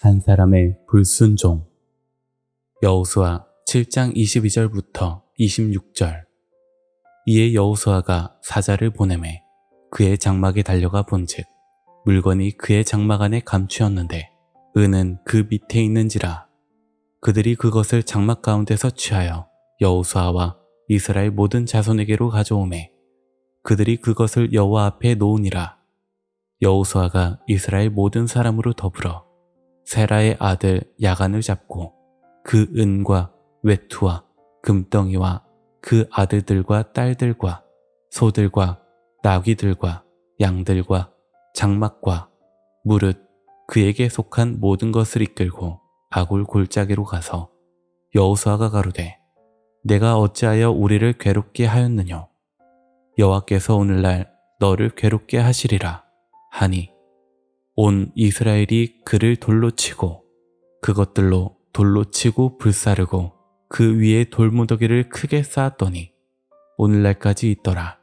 한 사람의 불순종. 여호수아 7장 22절부터 26절. 이에 여호수아가 사자를 보내매 그의 장막에 달려가 본즉 물건이 그의 장막 안에 감추었는데 은은 그 밑에 있는지라. 그들이 그것을 장막 가운데서 취하여 여호수아와 이스라엘 모든 자손에게로 가져오매 그들이 그것을 여호와 앞에 놓으니라. 여호수아가 이스라엘 모든 사람으로 더불어 세라의 아들 야간을 잡고 그 은과 외투와 금덩이와 그 아들들과 딸들과 소들과 나귀들과 양들과 장막과 무릇 그에게 속한 모든 것을 이끌고 아굴 골짜기로 가서 여호수아가 가로되 내가 어찌하여 우리를 괴롭게 하였느뇨. 여호와께서 오늘날 너를 괴롭게 하시리라 하니 온 이스라엘이 그를 돌로 치고 그것들로 돌로 치고 불사르고 그 위에 돌무더기를 크게 쌓았더니 오늘날까지 있더라.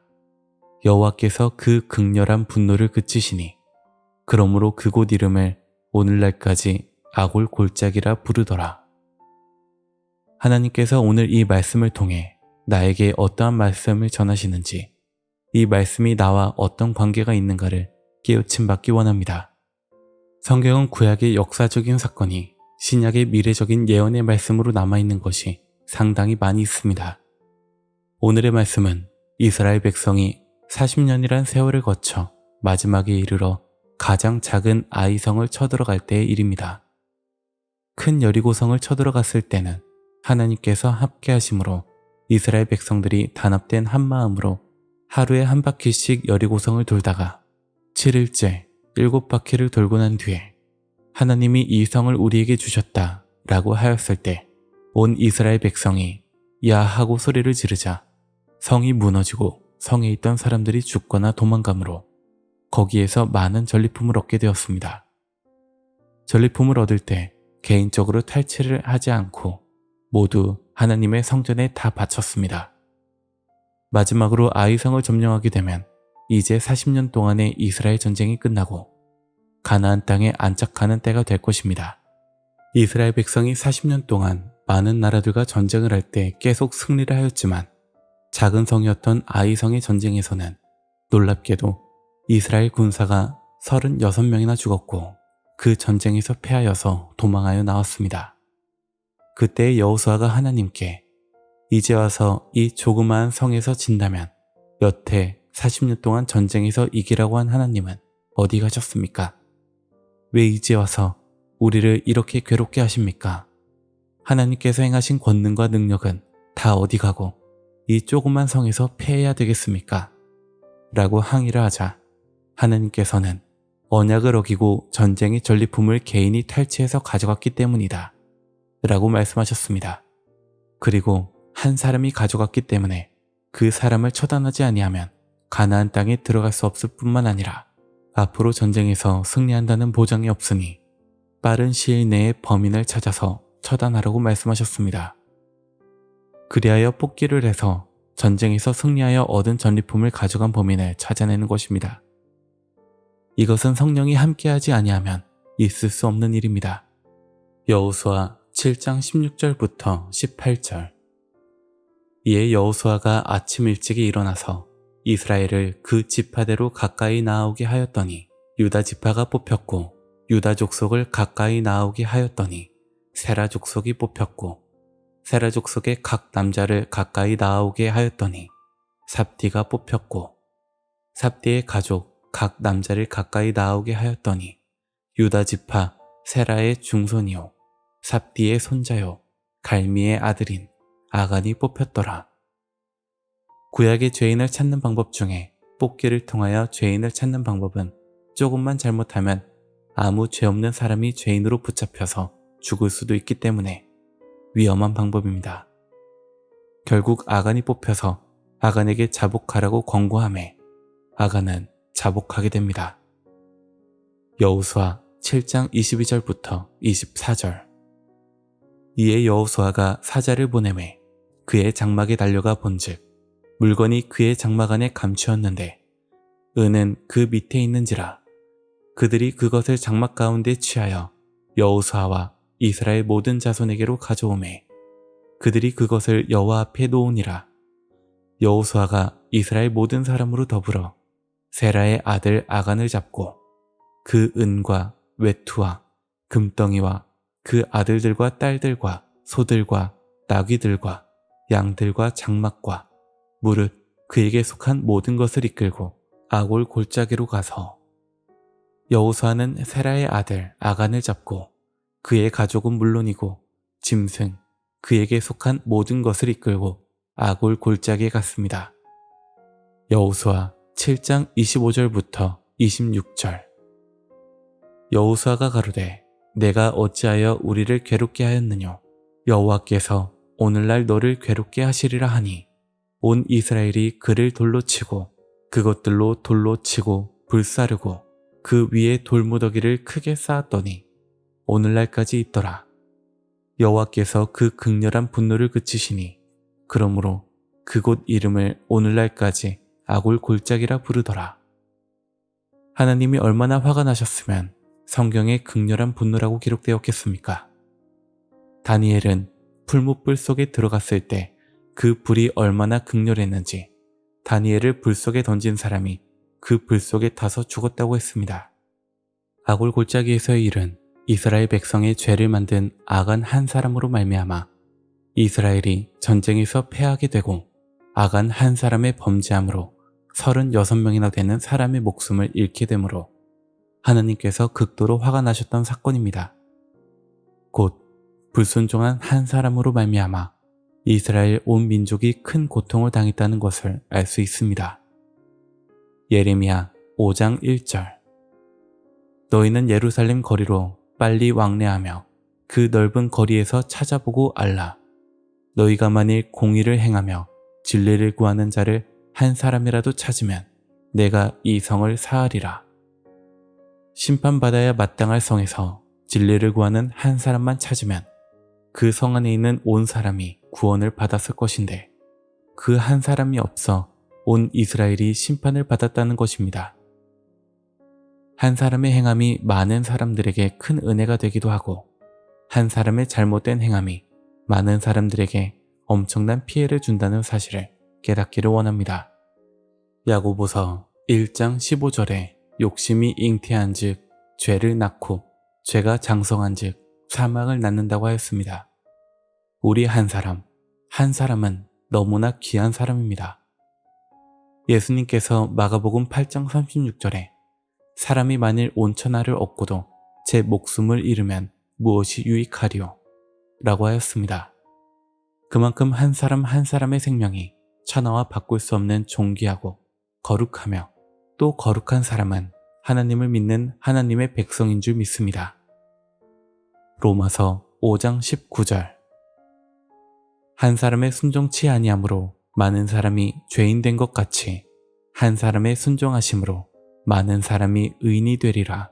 여호와께서 그 극렬한 분노를 그치시니 그러므로 그곳 이름을 오늘날까지 아골 골짜기라 부르더라. 하나님께서 오늘 이 말씀을 통해 나에게 어떠한 말씀을 전하시는지, 이 말씀이 나와 어떤 관계가 있는가를 깨우침 받기 원합니다. 성경은 구약의 역사적인 사건이 신약의 미래적인 예언의 말씀으로 남아있는 것이 상당히 많이 있습니다. 오늘의 말씀은 이스라엘 백성이 40년이란 세월을 거쳐 마지막에 이르러 가장 작은 아이성을 쳐들어갈 때의 일입니다. 큰 여리고성을 쳐들어갔을 때는 하나님께서 함께 하심으로 이스라엘 백성들이 단합된 한 마음으로 하루에 한 바퀴씩 여리고성을 돌다가 7일째 7바퀴를 돌고 난 뒤에 하나님이 이 성을 우리에게 주셨다 라고 하였을 때 온 이스라엘 백성이 야 하고 소리를 지르자 성이 무너지고 성에 있던 사람들이 죽거나 도망가므로 거기에서 많은 전리품을 얻게 되었습니다. 전리품을 얻을 때 개인적으로 탈취를 하지 않고 모두 하나님의 성전에 다 바쳤습니다. 마지막으로 아이성을 점령하게 되면 이제 40년 동안의 이스라엘 전쟁이 끝나고 가나안 땅에 안착하는 때가 될 것입니다. 이스라엘 백성이 40년 동안 많은 나라들과 전쟁을 할 때 계속 승리를 하였지만 작은 성이었던 아이성의 전쟁에서는 놀랍게도 이스라엘 군사가 36명이나 죽었고 그 전쟁에서 패하여서 도망하여 나왔습니다. 그때 여호수아가 하나님께 이제 와서 이 조그마한 성에서 진다면 여태 40년 동안 전쟁에서 이기라고 한 하나님은 어디 가셨습니까? 왜 이제 와서 우리를 이렇게 괴롭게 하십니까? 하나님께서 행하신 권능과 능력은 다 어디 가고 이 조그만 성에서 패해야 되겠습니까? 라고 항의를 하자 하나님께서는 언약을 어기고 전쟁의 전리품을 개인이 탈취해서 가져갔기 때문이다 라고 말씀하셨습니다. 그리고 한 사람이 가져갔기 때문에 그 사람을 처단하지 아니하면 가나안 땅에 들어갈 수 없을 뿐만 아니라 앞으로 전쟁에서 승리한다는 보장이 없으니 빠른 시일 내에 범인을 찾아서 처단하라고 말씀하셨습니다. 그리하여 뽑기를 해서 전쟁에서 승리하여 얻은 전리품을 가져간 범인을 찾아내는 것입니다. 이것은 성령이 함께하지 아니하면 있을 수 없는 일입니다. 여호수아 7장 16절부터 18절. 이에 여호수아가 아침 일찍이 일어나서 이스라엘을 그 지파대로 가까이 나아오게 하였더니 유다 지파가 뽑혔고 유다 족속을 가까이 나아오게 하였더니 세라 족속이 뽑혔고 세라 족속의 각 남자를 가까이 나아오게 하였더니 삽디가 뽑혔고 삽디의 가족 각 남자를 가까이 나아오게 하였더니 유다 지파 세라의 중손이요 삽디의 손자요 갈미의 아들인 아간이 뽑혔더라. 구약의 죄인을 찾는 방법 중에 뽑기를 통하여 죄인을 찾는 방법은 조금만 잘못하면 아무 죄 없는 사람이 죄인으로 붙잡혀서 죽을 수도 있기 때문에 위험한 방법입니다. 결국 아간이 뽑혀서 아간에게 자복하라고 권고하매 아간은 자복하게 됩니다. 여호수아 7장 22절부터 24절. 이에 여호수아가 사자를 보내매 그의 장막에 달려가 본즉 물건이 그의 장막 안에 감추었는데 은은 그 밑에 있는지라. 그들이 그것을 장막 가운데 취하여 여호수아와 이스라엘 모든 자손에게로 가져오매 그들이 그것을 여호와 앞에 놓으니라. 여호수아가 이스라엘 모든 사람으로 더불어 세라의 아들 아간을 잡고 그 은과 외투와 금덩이와 그 아들들과 딸들과 소들과 나귀들과 양들과 장막과 무릇 그에게 속한 모든 것을 이끌고 아골 골짜기로 가서 여호수아는 세라의 아들 아간을 잡고 그의 가족은 물론이고 짐승 그에게 속한 모든 것을 이끌고 아골 골짜기에 갔습니다. 여호수아 7장 25절부터 26절. 여호수아가 가로되 내가 어찌하여 우리를 괴롭게 하였느뇨. 여호와께서 오늘날 너를 괴롭게 하시리라 하니 온 이스라엘이 그를 돌로 치고 그것들로 돌로 치고 불사르고 그 위에 돌무더기를 크게 쌓았더니 오늘날까지 있더라. 여호와께서 그 극렬한 분노를 그치시니 그러므로 그곳 이름을 오늘날까지 아골 골짜기라 부르더라. 하나님이 얼마나 화가 나셨으면 성경에 극렬한 분노라고 기록되었겠습니까? 다니엘은 풀무불 속에 들어갔을 때 그 불이 얼마나 극렬했는지 다니엘을 불 속에 던진 사람이 그 불 속에 타서 죽었다고 했습니다. 아골 골짜기에서의 일은 이스라엘 백성의 죄를 만든 아간 한 사람으로 말미암아 이스라엘이 전쟁에서 패하게 되고 아간 한 사람의 범죄함으로 36명이나 되는 사람의 목숨을 잃게 되므로 하나님께서 극도로 화가 나셨던 사건입니다. 곧 불순종한 한 사람으로 말미암아 이스라엘 온 민족이 큰 고통을 당했다는 것을 알 수 있습니다. 예레미야 5장 1절. 너희는 예루살렘 거리로 빨리 왕래하며 그 넓은 거리에서 찾아보고 알라. 너희가 만일 공의를 행하며 진리를 구하는 자를 한 사람이라도 찾으면 내가 이 성을 사하리라. 심판받아야 마땅할 성에서 진리를 구하는 한 사람만 찾으면 그 성 안에 있는 온 사람이 구원을 받았을 것인데 그 한 사람이 없어 온 이스라엘이 심판을 받았다는 것입니다. 한 사람의 행함이 많은 사람들에게 큰 은혜가 되기도 하고 한 사람의 잘못된 행함이 많은 사람들에게 엄청난 피해를 준다는 사실을 깨닫기를 원합니다. 야고보서 1장 15절에 욕심이 잉태한 즉 죄를 낳고 죄가 장성한 즉 사망을 낳는다고 하였습니다. 우리 한 사람은 너무나 귀한 사람입니다. 예수님께서 마가복음 8장 36절에 사람이 만일 온천하를 얻고도 제 목숨을 잃으면 무엇이 유익하리요? 라고 하였습니다. 그만큼 한 사람 한 사람의 생명이 천하와 바꿀 수 없는 존귀하고 거룩하며 또 거룩한 사람은 하나님을 믿는 하나님의 백성인 줄 믿습니다. 로마서 5장 19절. 한 사람의 순종치 아니함으로 많은 사람이 죄인 된 것 같이 한 사람의 순종하심으로 많은 사람이 의인이 되리라.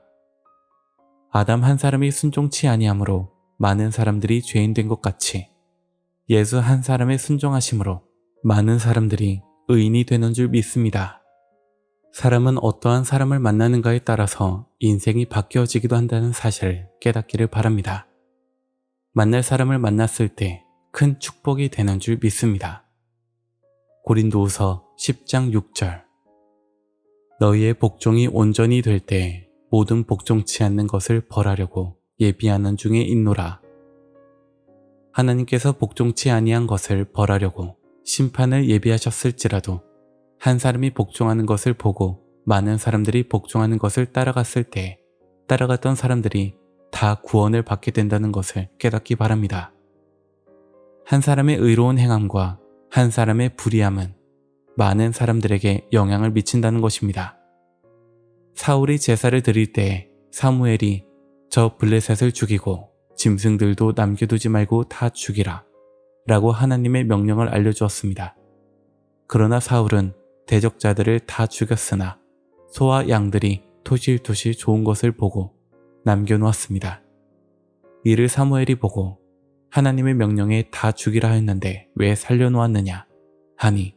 아담 한 사람이 순종치 아니함으로 많은 사람들이 죄인 된 것 같이 예수 한 사람의 순종하심으로 많은 사람들이 의인이 되는 줄 믿습니다. 사람은 어떠한 사람을 만나는가에 따라서 인생이 바뀌어지기도 한다는 사실을 깨닫기를 바랍니다. 만날 사람을 만났을 때 큰 축복이 되는 줄 믿습니다. 고린도후서 10장 6절. 너희의 복종이 온전히 될 때 모든 복종치 않는 것을 벌하려고 예비하는 중에 있노라. 하나님께서 복종치 아니한 것을 벌하려고 심판을 예비하셨을지라도 한 사람이 복종하는 것을 보고 많은 사람들이 복종하는 것을 따라갔을 때 따라갔던 사람들이 다 구원을 받게 된다는 것을 깨닫기 바랍니다. 한 사람의 의로운 행함과 한 사람의 불의함은 많은 사람들에게 영향을 미친다는 것입니다. 사울이 제사를 드릴 때 사무엘이 저 블레셋을 죽이고 짐승들도 남겨두지 말고 다 죽이라 라고 하나님의 명령을 알려주었습니다. 그러나 사울은 대적자들을 다 죽였으나 소와 양들이 토실토실 좋은 것을 보고 남겨놓았습니다. 이를 사무엘이 보고 하나님의 명령에 다 죽이라 했는데 왜 살려놓았느냐 하니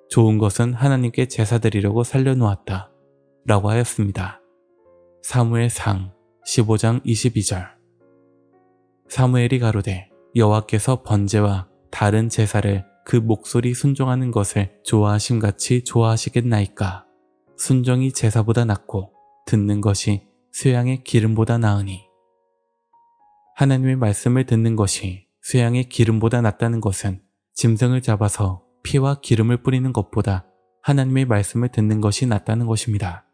좋은 것은 하나님께 제사 드리려고 살려놓았다 라고 하였습니다. 사무엘상 15장 22절. 사무엘이 가로되 여호와께서 번제와 다른 제사를 그 목소리 순종하는 것을 좋아하심같이 좋아하시겠나이까. 순종이 제사보다 낫고 듣는 것이 쇠양의 기름보다 나으니. 하나님의 말씀을 듣는 것이 쇠양의 기름보다 낫다는 것은 짐승을 잡아서 피와 기름을 뿌리는 것보다 하나님의 말씀을 듣는 것이 낫다는 것입니다.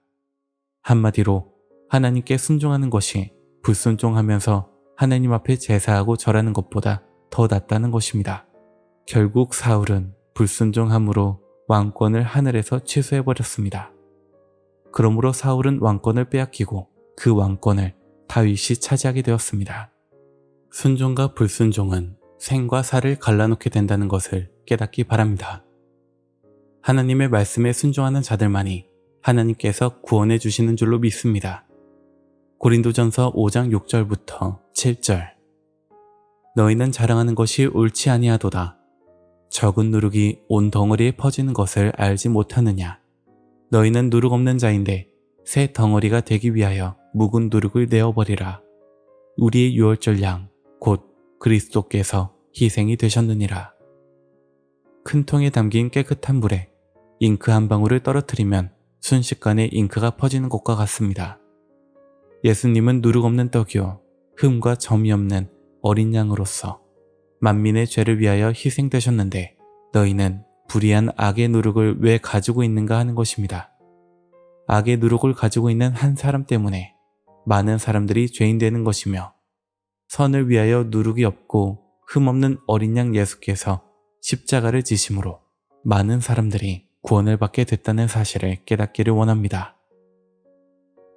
한마디로 하나님께 순종하는 것이 불순종하면서 하나님 앞에 제사하고 절하는 것보다 더 낫다는 것입니다. 결국 사울은 불순종함으로 왕권을 하늘에서 취소해버렸습니다. 그러므로 사울은 왕권을 빼앗기고 그 왕권을 다윗이 차지하게 되었습니다. 순종과 불순종은 생과 사를 갈라놓게 된다는 것을 깨닫기 바랍니다. 하나님의 말씀에 순종하는 자들만이 하나님께서 구원해 주시는 줄로 믿습니다. 고린도전서 5장 6절부터 7절. 너희는 자랑하는 것이 옳지 아니하도다. 적은 누룩이 온 덩어리에 퍼지는 것을 알지 못하느냐. 너희는 누룩 없는 자인데 새 덩어리가 되기 위하여 묵은 누룩을 내어버리라. 우리의 유월절 양 곧 그리스도께서 희생이 되셨느니라. 큰 통에 담긴 깨끗한 물에 잉크 한 방울을 떨어뜨리면 순식간에 잉크가 퍼지는 것과 같습니다. 예수님은 누룩 없는 떡이요 흠과 점이 없는 어린 양으로서 만민의 죄를 위하여 희생되셨는데 너희는 불의한 악의 누룩을 왜 가지고 있는가 하는 것입니다. 악의 누룩을 가지고 있는 한 사람 때문에 많은 사람들이 죄인 되는 것이며 선을 위하여 누룩이 없고 흠없는 어린 양 예수께서 십자가를 지심으로 많은 사람들이 구원을 받게 됐다는 사실을 깨닫기를 원합니다.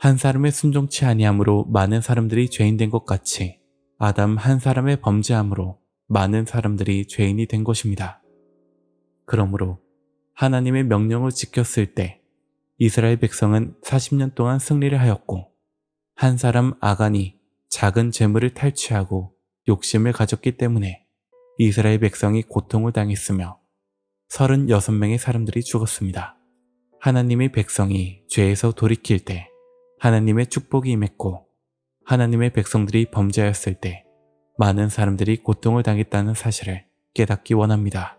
한 사람의 순종치 아니함으로 많은 사람들이 죄인 된 것 같이 아담 한 사람의 범죄함으로 많은 사람들이 죄인이 된 것입니다. 그러므로 하나님의 명령을 지켰을 때 이스라엘 백성은 40년 동안 승리를 하였고 한 사람 아간이 작은 재물을 탈취하고 욕심을 가졌기 때문에 이스라엘 백성이 고통을 당했으며 36명의 사람들이 죽었습니다. 하나님의 백성이 죄에서 돌이킬 때 하나님의 축복이 임했고 하나님의 백성들이 범죄하였을 때 많은 사람들이 고통을 당했다는 사실을 깨닫기 원합니다.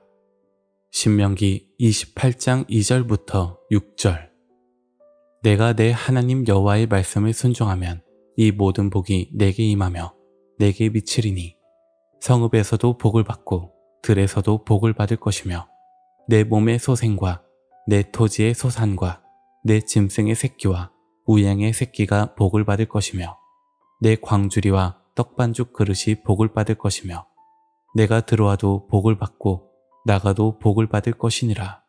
신명기 28장 2절부터 6절. 내가 내 하나님 여호와의 말씀을 순종하면 이 모든 복이 내게 임하며 내게 미치리니 성읍에서도 복을 받고 들에서도 복을 받을 것이며 내 몸의 소생과 내 토지의 소산과 내 짐승의 새끼와 우양의 새끼가 복을 받을 것이며 내 광주리와 떡반죽 그릇이 복을 받을 것이며 내가 들어와도 복을 받고 나가도 복을 받을 것이니라.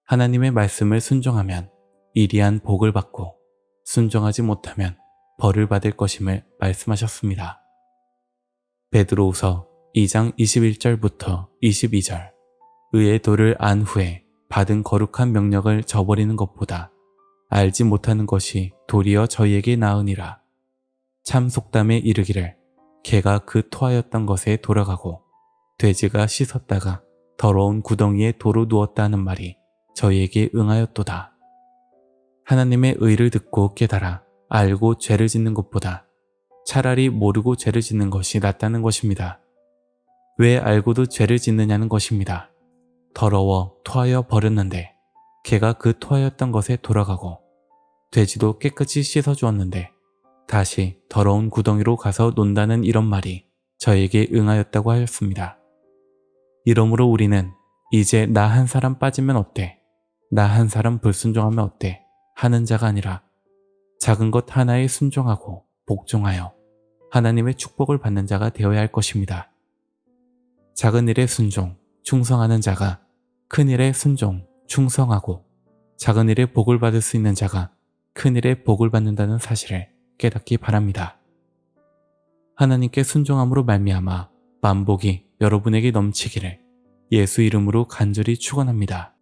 하나님의 말씀을 순종하면 이리한 복을 받고 순종하지 못하면 벌을 받을 것임을 말씀하셨습니다. 베드로후서 2장 21절부터 22절. 의의 도를 안 후에 받은 거룩한 명령을 저버리는 것보다 알지 못하는 것이 도리어 저희에게 나으니라. 참 속담에 이르기를 개가 그 토하였던 것에 돌아가고 돼지가 씻었다가 더러운 구덩이에 도로 누웠다 하는 말이 저희에게 응하였도다. 하나님의 의를 듣고 깨달아 알고 죄를 짓는 것보다 차라리 모르고 죄를 짓는 것이 낫다는 것입니다. 왜 알고도 죄를 짓느냐는 것입니다. 더러워 토하여 버렸는데 개가 그 토하였던 것에 돌아가고 돼지도 깨끗이 씻어주었는데 다시 더러운 구덩이로 가서 논다는 이런 말이 저에게 응하였다고 하였습니다. 이러므로 우리는 이제 나 한 사람 빠지면 어때? 나 한 사람 불순종하면 어때? 하는 자가 아니라 작은 것 하나에 순종하고 복종하여 하나님의 축복을 받는 자가 되어야 할 것입니다. 작은 일에 순종, 충성하는 자가 큰 일에 순종, 충성하고 작은 일에 복을 받을 수 있는 자가 큰 일에 복을 받는다는 사실을 깨닫기 바랍니다. 하나님께 순종함으로 말미암아 만복이 여러분에게 넘치기를 예수 이름으로 간절히 축원합니다.